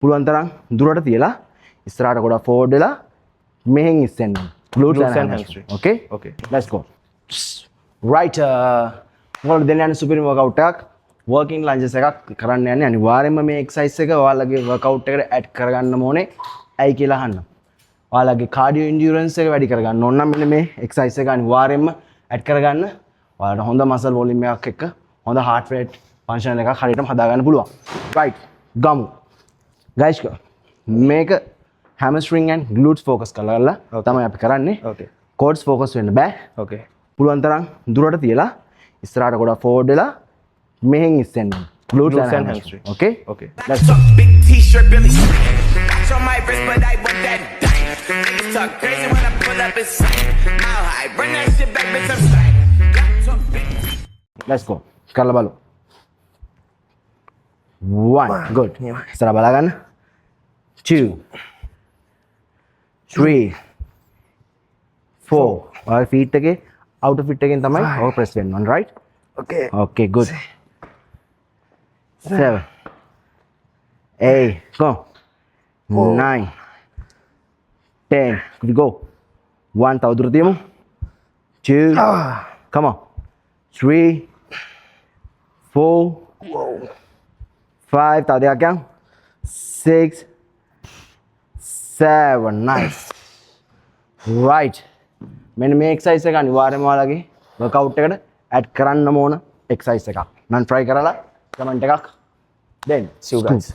පුළුවන් තරම් දුරට තියලා ඉස්සරහට ගොඩක් ෆෝවර්ඩ් වෙලා මෙහෙන් ඉස්සෙන්න glutes and hamstring. Okay? Okay. Let's go. Right. මොකද දෙන්න යන සුපිරි workout එකක් working lunges එකක් කරන්න යන්නේ අනිවාර්යයෙන්ම මේ exercise එක ඔයාලගේ workout එකට add කරගන්න ඕනේ. ඇයි කියලා අහන්න. ඔයාලගේ cardio endurance එක වැඩි කරගන්න ඕන නම් මෙන්න මේ exercise එක අනිවාර්යයෙන්ම add කරගන්න. ඔයාලට හොඳ muscle volume එකක් එක්ක හොඳ heart rate function එකක් හරියටම හදාගන්න පුළුවන්. Right. ගමු. Guys, මේක hamstring and glutes focus කරලා තමයි අපි කරන්නේ. Okay. quads focus වෙන්න බෑ. Okay. පුළුවන් තරම් දුරට තියලා ඉස්සරහට ගොඩක් forward වෙලා මෙහෙන් ඉස්සෙන්න glutes and hamstring. Okay? Okay. Let's go. Big t-shirt, Billy. Watch on my wrist, but I want that dime. Niggas talk crazy when I pull up inside. Mile high, run that shit back, bitch, I'm slide. Laptop, big Let's go. කරලා බලමු. 1 good. ඉස්සරහ බලා ගන්න. 2 3 4 ඔය feet එකේ outer feet එකෙන් තමයි ඔය press වෙන්න ඕන right? Okay. Okay, good. 7 8 go 9 10 we go 1 තව දුර තියමු 2 come on 3 4 5 තව දෙකක් යන් 6 7 nice right මෙන්න මේ exercise එක අනිවාර්යයෙන්ම ඔයාලගේ workout එකට add කරන්න ඕන exercise එකක්. මම try කරලා comment එකක් දෙන්න. See you guys.